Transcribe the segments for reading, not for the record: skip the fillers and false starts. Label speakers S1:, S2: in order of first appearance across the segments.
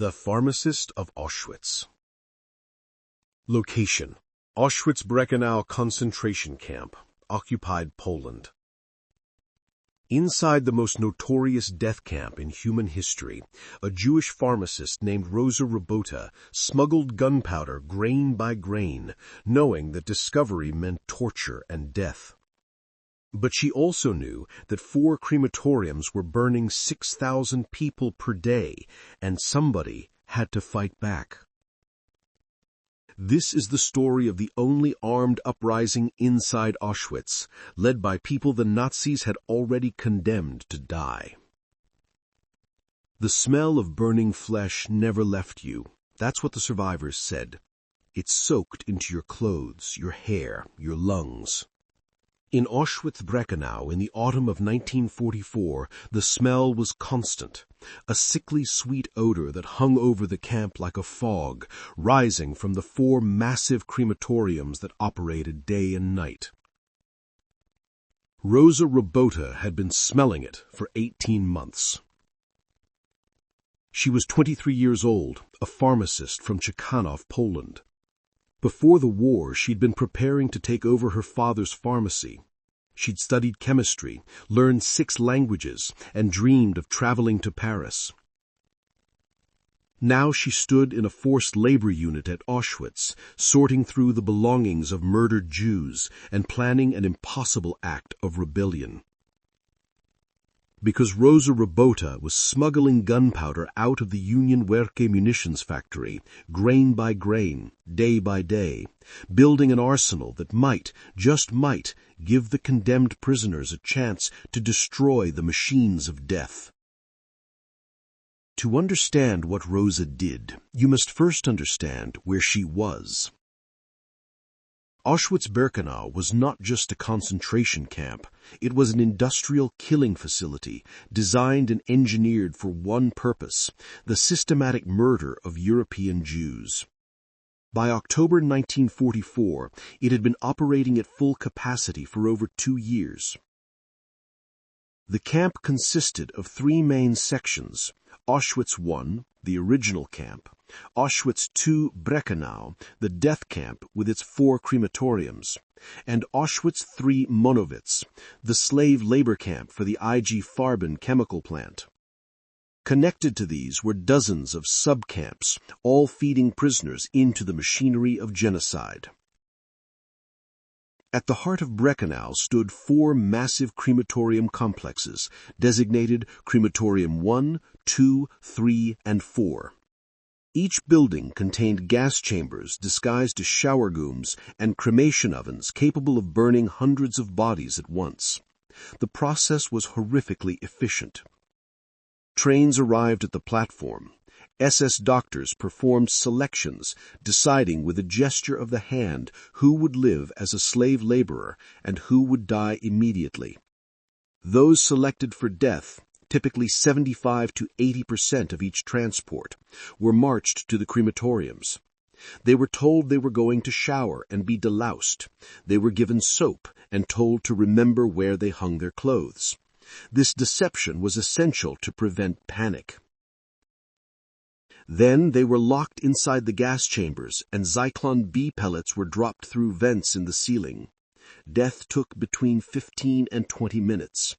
S1: The pharmacist of Auschwitz. Location: Auschwitz Birkenau concentration camp, occupied Poland. Inside the most notorious death camp in human history, a Jewish pharmacist named Rosa Rabota smuggled gunpowder grain by grain, knowing that discovery meant torture and death. But she also knew that 4 crematoriums were burning 6,000 people per day, and somebody had to fight back. This is the story of the only armed uprising inside Auschwitz, led by people the Nazis had already condemned to die. The smell of burning flesh never left you. That's what the survivors said. It soaked into your clothes, your hair, your lungs. In Auschwitz Birkenau in the autumn of 1944, the smell was constant, a sickly sweet odor that hung over the camp like a fog, rising from the 4 massive crematoriums that operated day and night. Rosa Rabota had been smelling it for 18 months. She was 23 years old, a pharmacist from Chickanov, Poland. Before the war, she'd been preparing to take over her father's pharmacy. She'd studied chemistry, learned 6 languages, and dreamed of traveling to Paris. Now she stood in a forced labor unit at Auschwitz, sorting through the belongings of murdered Jews and planning an impossible act of rebellion. Because Rosa Rabota was smuggling gunpowder out of the Union Werke munitions factory, grain by grain, day by day, building an arsenal that might, just might, give the condemned prisoners a chance to destroy the machines of death. To understand what Rosa did, you must first understand where she was. Auschwitz Birkenau was not just a concentration camp. It was an industrial killing facility designed and engineered for one purpose: the systematic murder of European Jews. By October 1944, it had been operating at full capacity for over 2 years. The camp consisted of 3 main sections: Auschwitz I, the original camp; Auschwitz II Birkenau, the death camp with its 4 crematoriums; and Auschwitz III Monowitz, the slave labor camp for the IG Farben chemical plant. Connected to these were dozens of sub-camps, all feeding prisoners into the machinery of genocide. At the heart of Birkenau stood 4 massive crematorium complexes, designated Crematorium I, II, III, and IV. Each building contained gas chambers disguised as shower gooms and cremation ovens capable of burning hundreds of bodies at once. The process was horrifically efficient. Trains arrived at the platform. SS doctors performed selections, deciding with a gesture of the hand who would live as a slave laborer and who would die immediately. Those selected for death, typically 75 to 80% of each transport, were marched to the crematoriums. They were told they were going to shower and be deloused. They were given soap and told to remember where they hung their clothes. This deception was essential to prevent panic. Then they were locked inside the gas chambers, and Zyklon B pellets were dropped through vents in the ceiling. Death took between 15 and 20 minutes.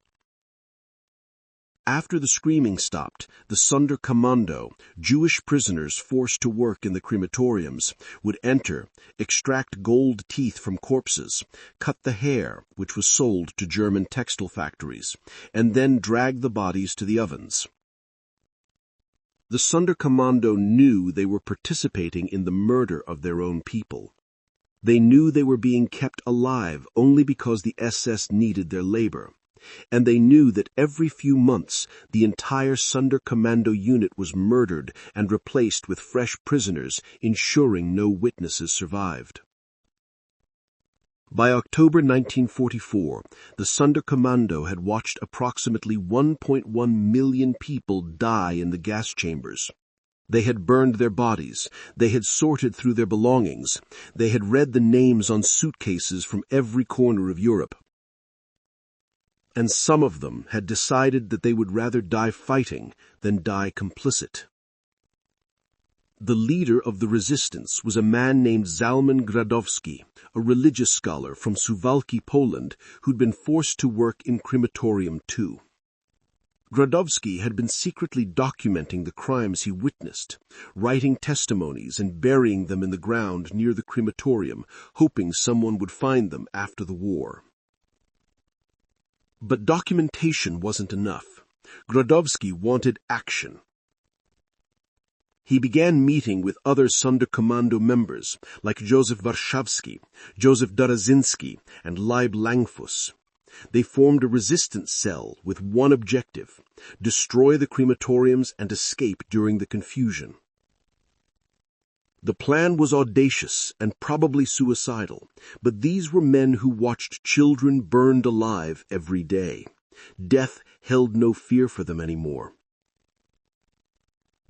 S1: After the screaming stopped, the Sonderkommando, Jewish prisoners forced to work in the crematoriums, would enter, extract gold teeth from corpses, cut the hair, which was sold to German textile factories, and then drag the bodies to the ovens. The Sonderkommando knew they were participating in the murder of their own people. They knew they were being kept alive only because the SS needed their labor. And they knew that every few months the entire Sonderkommando unit was murdered and replaced with fresh prisoners, ensuring no witnesses survived. By October 1944, the Sonderkommando had watched approximately 1.1 million people die in the gas chambers. They had burned their bodies. They had sorted through their belongings. They had read the names on suitcases from every corner of Europe. And some of them had decided that they would rather die fighting than die complicit. The leader of the resistance was a man named Zalman Gradowski, a religious scholar from Suwałki, Poland, who'd been forced to work in Crematorium 2. Gradowski had been secretly documenting the crimes he witnessed, writing testimonies and burying them in the ground near the crematorium, hoping someone would find them after the war. But documentation wasn't enough. Gradowski wanted action. He began meeting with other Sonderkommando members like Joseph Warszawski, Joseph Dorozinski, and Leib Langfuss. They formed a resistance cell with one objective: destroy the crematoriums and escape during the confusion. The plan was audacious and probably suicidal, but these were men who watched children burned alive every day. Death held no fear for them anymore.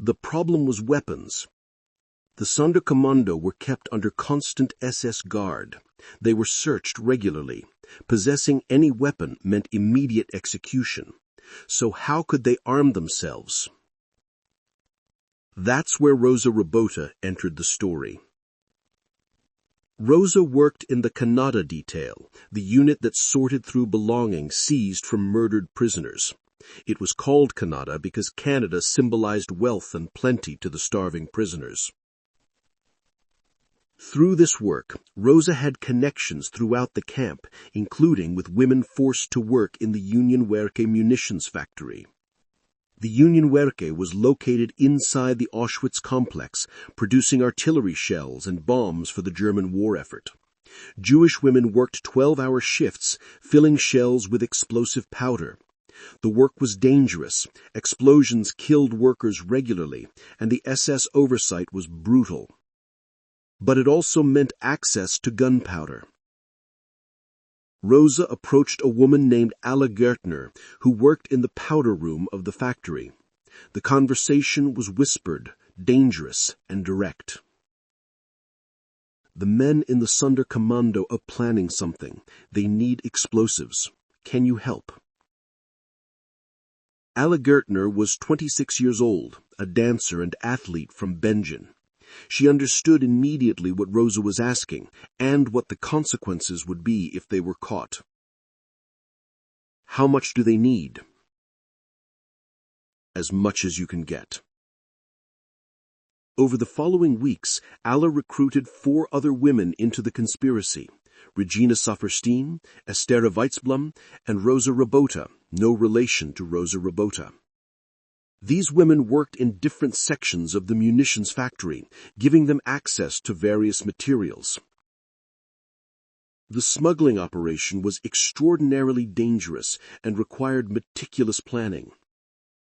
S1: The problem was weapons. The Sonderkommando were kept under constant SS guard. They were searched regularly. Possessing any weapon meant immediate execution. So how could they arm themselves? That's where Rosa Robota entered the story. Rosa worked in the Canada detail, the unit that sorted through belongings seized from murdered prisoners. It was called Canada because Canada symbolized wealth and plenty to the starving prisoners. Through this work, Rosa had connections throughout the camp, including with women forced to work in the Union Werke munitions factory. The Union Werke was located inside the Auschwitz complex, producing artillery shells and bombs for the German war effort. Jewish women worked 12-hour shifts, filling shells with explosive powder. The work was dangerous, explosions killed workers regularly, and the SS oversight was brutal. But it also meant access to gunpowder. Rosa approached a woman named Alla Gertner, who worked in the powder room of the factory. The conversation was whispered, dangerous, and direct. The men in the Sonderkommando are planning something. They need explosives. Can you help? Alla Gertner was 26 years old, a dancer and athlete from Benjen. She understood immediately what Rosa was asking, and what the consequences would be if they were caught. How much do they need? As much as you can get. Over the following weeks, Alla recruited 4 other women into the conspiracy: Regina Sofferstein, Estera Weitzblum, and Rosa Robota, no relation to Rosa Robota. These women worked in different sections of the munitions factory, giving them access to various materials. The smuggling operation was extraordinarily dangerous and required meticulous planning.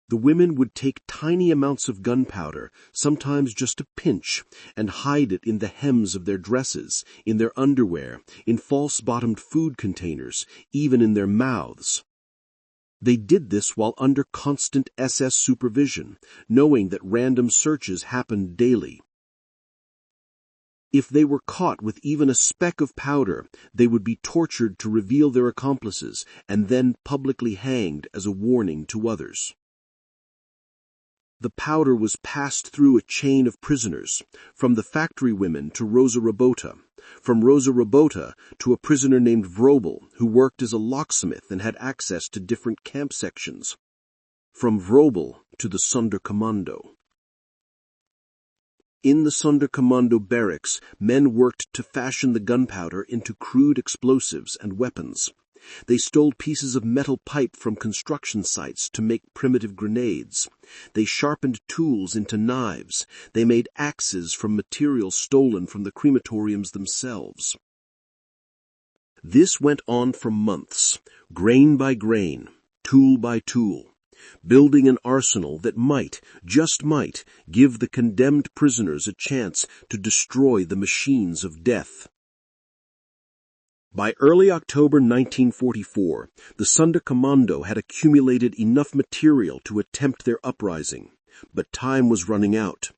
S1: The women would take tiny amounts of gunpowder, sometimes just a pinch, and hide it in the hems of their dresses, in their underwear, in false-bottomed food containers, even in their mouths. They did this while under constant SS supervision, knowing that random searches happened daily. If they were caught with even a speck of powder, they would be tortured to reveal their accomplices and then publicly hanged as a warning to others. The powder was passed through a chain of prisoners, from the factory women to Rosa Robota, from Rosa Robota to a prisoner named Vrobel, who worked as a locksmith and had access to different camp sections, from Vrobel to the Sonderkommando. In the Sonderkommando barracks, men worked to fashion the gunpowder into crude explosives and weapons. They stole pieces of metal pipe from construction sites to make primitive grenades. They sharpened tools into knives. They made axes from materials stolen from the crematoriums themselves. This went on for months, grain by grain, tool by tool, building an arsenal that might, just might, give the condemned prisoners a chance to destroy the machines of death. By early October 1944, the Sonderkommando had accumulated enough material to attempt their uprising, but time was running out.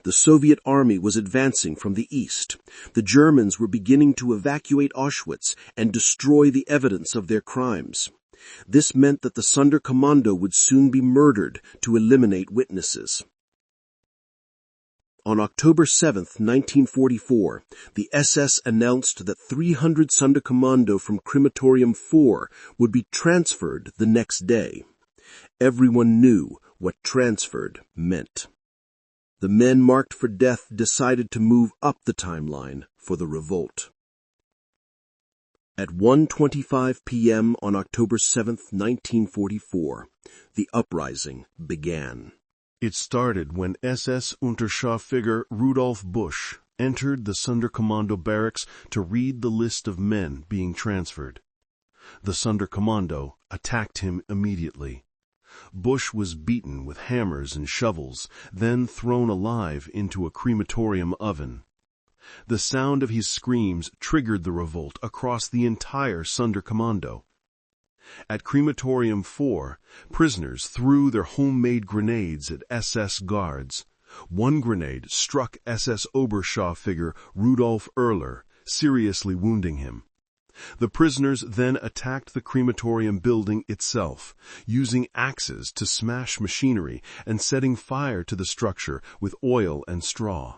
S1: The Soviet army was advancing from the east. The Germans were beginning to evacuate Auschwitz and destroy the evidence of their crimes. This meant that the Sonderkommando would soon be murdered to eliminate witnesses. On October 7, 1944, the SS announced that 300 Sonderkommando from Crematorium 4 would be transferred the next day. Everyone knew what transferred meant. The men marked for death decided to move up the timeline for the revolt. At 1:25 p.m. on October 7, 1944, the uprising began.
S2: It started when SS Unterscharführer Rudolf Busch entered the Sonderkommando barracks to read the list of men being transferred. The Sonderkommando attacked him immediately. Busch was beaten with hammers and shovels, then thrown alive into a crematorium oven. The sound of his screams triggered the revolt across the entire Sonderkommando. At Crematorium 4, prisoners threw their homemade grenades at SS guards. One grenade struck SS Oberscharführer Rudolf Erler, seriously wounding him. The prisoners then attacked the crematorium building itself, using axes to smash machinery and setting fire to the structure with oil and straw.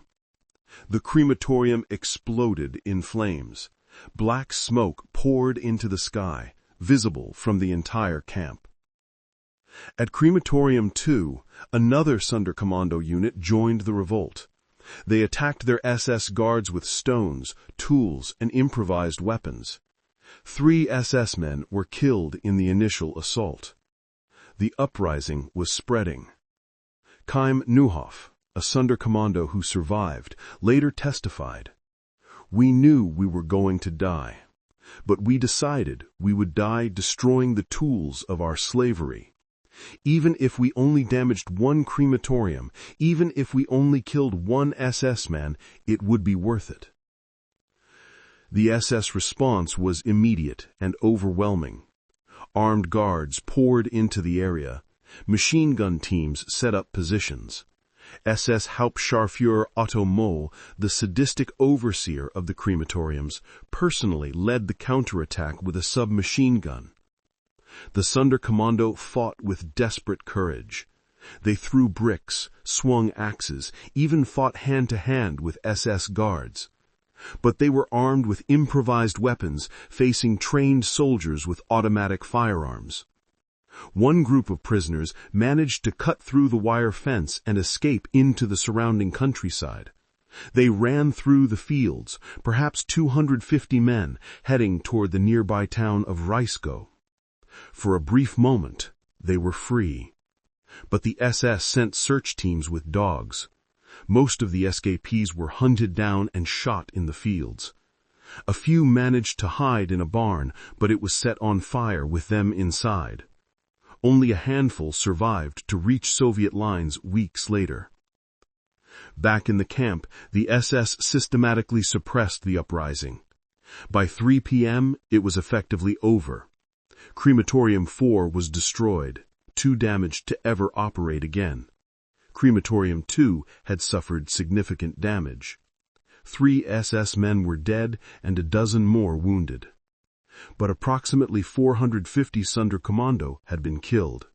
S2: The crematorium exploded in flames. Black smoke poured into the sky, visible from the entire camp. At Crematorium 2, another Sonderkommando unit joined the revolt. They attacked their SS guards with stones, tools, and improvised weapons. 3 SS men were killed in the initial assault. The uprising was spreading. Keim Neuhoff, a Sonderkommando who survived, later testified, "We knew we were going to die, but we decided we would die destroying the tools of our slavery. Even if we only damaged one crematorium, even if we only killed one SS man, it would be worth it." The SS response was immediate and overwhelming. Armed guards poured into the area. Machine gun teams set up positions. SS Hauptscharführer Otto Moll, the sadistic overseer of the crematoriums, personally led the counterattack with a submachine gun. The Sonderkommando fought with desperate courage. They threw bricks, swung axes, even fought hand-to-hand with SS guards. But they were armed with improvised weapons, facing trained soldiers with automatic firearms. One group of prisoners managed to cut through the wire fence and escape into the surrounding countryside. They ran through the fields, perhaps 250 men, heading toward the nearby town of Reiskow. For a brief moment, they were free. But the SS sent search teams with dogs. Most of the escapees were hunted down and shot in the fields. A few managed to hide in a barn, but it was set on fire with them inside. Only a handful survived to reach Soviet lines weeks later. Back in the camp, the SS systematically suppressed the uprising. By 3 p.m., it was effectively over. Crematorium 4 was destroyed, too damaged to ever operate again. Crematorium 2 had suffered significant damage. 3 SS men were dead and a dozen more wounded. But approximately 450 Sonderkommando had been killed.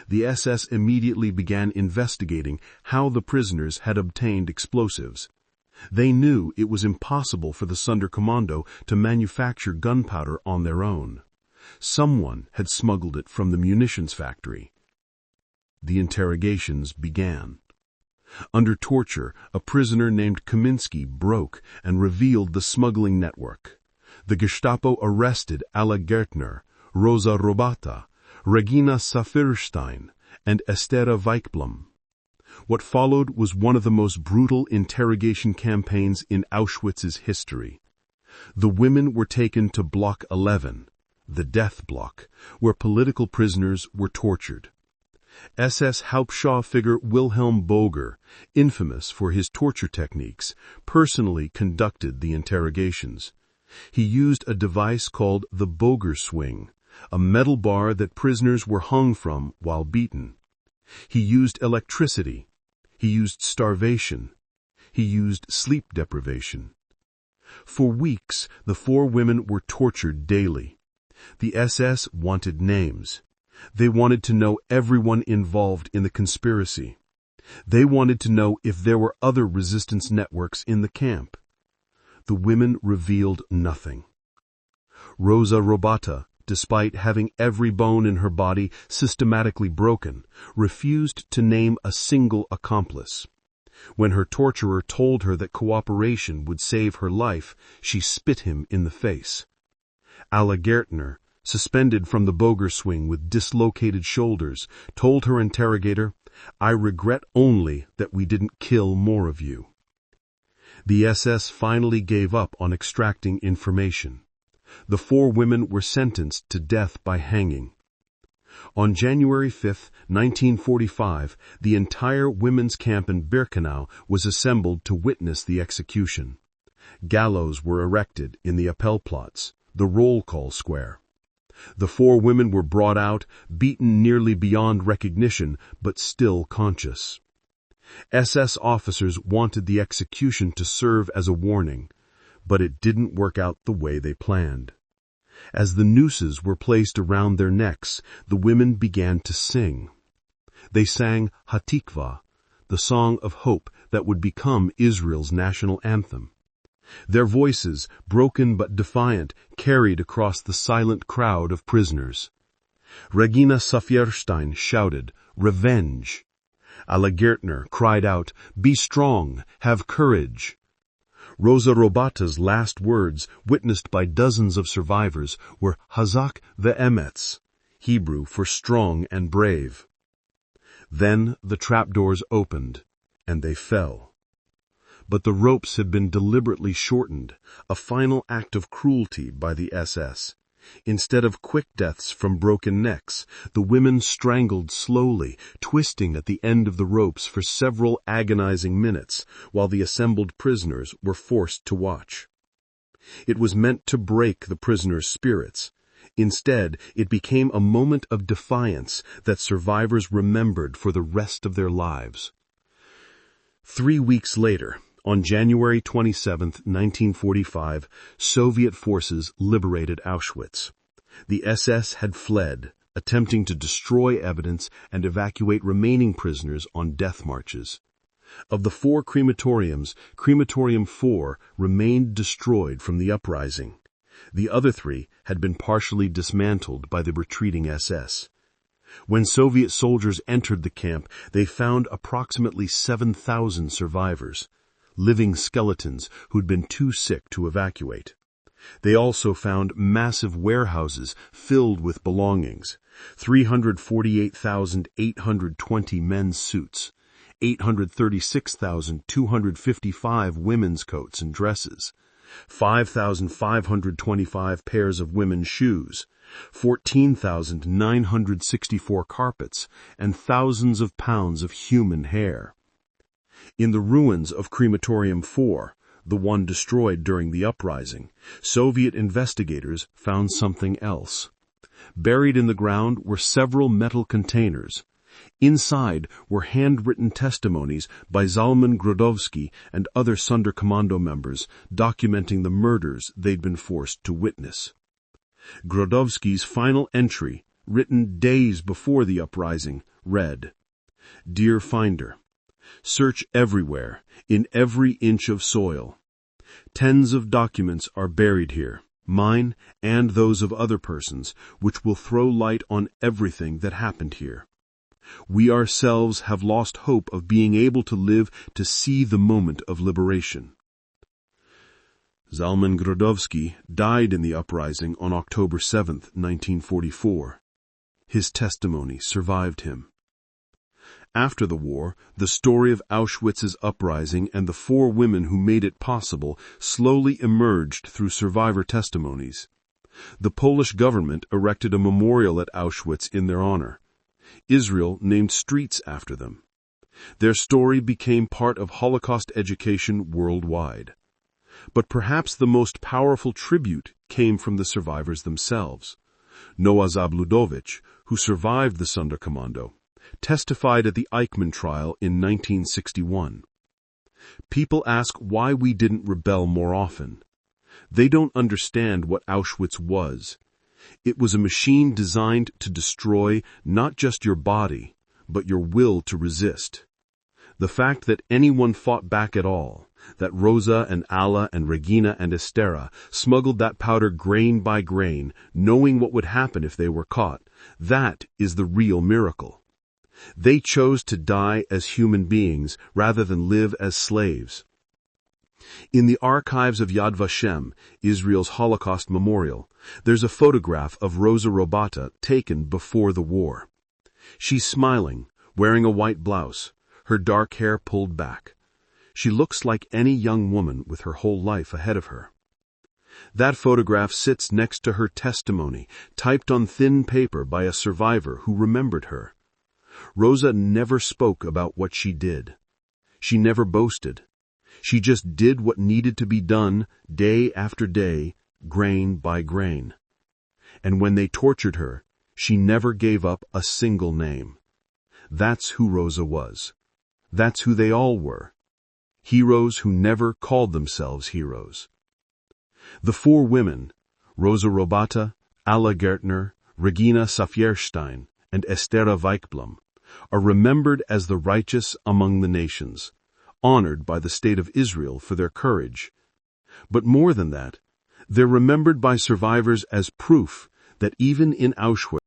S2: The SS immediately began investigating how the prisoners had obtained explosives. They knew it was impossible for the Sonderkommando to manufacture gunpowder on their own. Someone had smuggled it from the munitions factory. The interrogations began. Under torture, a prisoner named Kaminsky broke and revealed the smuggling network. The Gestapo arrested Alla Gärtner, Rosa Robata, Regina Saphirstein, and Estera Weichblum. What followed was one of the most brutal interrogation campaigns in Auschwitz's history. The women were taken to Block 11, the death block, where political prisoners were tortured. SS Hauptscharführer Wilhelm Boger, infamous for his torture techniques, personally conducted the interrogations. He used a device called the Boger swing, a metal bar that prisoners were hung from while beaten. He used electricity. He used starvation. He used sleep deprivation. For weeks, the 4 women were tortured daily. The SS wanted names. They wanted to know everyone involved in the conspiracy. They wanted to know if there were other resistance networks in the camp. The women revealed nothing. Rosa Robata, despite having every bone in her body systematically broken, refused to name a single accomplice. When her torturer told her that cooperation would save her life, she spit him in the face. Alla Gärtner, suspended from the boger swing with dislocated shoulders, told her interrogator, "I regret only that we didn't kill more of you." The SS finally gave up on extracting information. The 4 women were sentenced to death by hanging. On January 5, 1945, the entire women's camp in Birkenau was assembled to witness the execution. Gallows were erected in the Appellplatz, the roll call square. The 4 women were brought out, beaten nearly beyond recognition, but still conscious. SS officers wanted the execution to serve as a warning, but it didn't work out the way they planned. As the nooses were placed around their necks, the women began to sing. They sang Hatikva, the song of hope that would become Israel's national anthem. Their voices, broken but defiant, carried across the silent crowd of prisoners. Regina Safierstein shouted, "Revenge!" Alla Gärtner cried out, "Be strong, have courage!" Rosa Robata's last words, witnessed by dozens of survivors, were Hazak ve'emetz, Hebrew for strong and brave. Then the trapdoors opened, and they fell. But the ropes had been deliberately shortened, a final act of cruelty by the SS. Instead of quick deaths from broken necks, the women strangled slowly, twisting at the end of the ropes for several agonizing minutes, while the assembled prisoners were forced to watch. It was meant to break the prisoners' spirits. Instead, it became a moment of defiance that survivors remembered for the rest of their lives. 3 weeks later, on January 27, 1945, Soviet forces liberated Auschwitz. The SS had fled, attempting to destroy evidence and evacuate remaining prisoners on death marches. Of the 4 crematoriums, Crematorium 4 remained destroyed from the uprising. The other 3 had been partially dismantled by the retreating SS. When Soviet soldiers entered the camp, they found approximately 7,000 survivors, living skeletons who'd been too sick to evacuate. They also found massive warehouses filled with belongings, 348,820 men's suits, 836,255 women's coats and dresses, 5,525 pairs of women's shoes, 14,964 carpets, and thousands of pounds of human hair. In the ruins of Crematorium 4, the one destroyed during the uprising, Soviet investigators found something else. Buried in the ground were several metal containers. Inside were handwritten testimonies by Zalman Grodowski and other Sonderkommando members documenting the murders they'd been forced to witness. Grodowski's final entry, written days before the uprising, read, "Dear Finder, search everywhere, in every inch of soil. Tens of documents are buried here, mine and those of other persons, which will throw light on everything that happened here. We ourselves have lost hope of being able to live to see the moment of liberation." Zalman Grodowski died in the uprising on October 7, 1944. His testimony survived him. After the war, the story of Auschwitz's uprising and the 4 women who made it possible slowly emerged through survivor testimonies. The Polish government erected a memorial at Auschwitz in their honor. Israel named streets after them. Their story became part of Holocaust education worldwide. But perhaps the most powerful tribute came from the survivors themselves. Noah Zabludowicz, who survived the Sonderkommando, testified at the Eichmann trial in 1961. People ask why we didn't rebel more often. They don't understand what Auschwitz was. It was a machine designed to destroy not just your body, but your will to resist. The fact that anyone fought back at all, that Rosa and Alla and Regina and Estera smuggled that powder grain by grain, knowing what would happen if they were caught, that is the real miracle. They chose to die as human beings rather than live as slaves. In the archives of Yad Vashem, Israel's Holocaust memorial, there's a photograph of Rosa Robata taken before the war. She's smiling, wearing a white blouse, her dark hair pulled back. She looks like any young woman with her whole life ahead of her. That photograph sits next to her testimony, typed on thin paper by a survivor who remembered her. Rosa never spoke about what she did. She never boasted. She just did what needed to be done day after day, grain by grain. And when they tortured her, she never gave up a single name. That's who Rosa was. That's who they all were. Heroes who never called themselves heroes. The four women, Rosa Robata, Alla Gertner, Regina Safierstein, and Estera Weichblum, are remembered as the righteous among the nations, honored by the state of Israel for their courage. But more than that, they're remembered by survivors as proof that even in Auschwitz,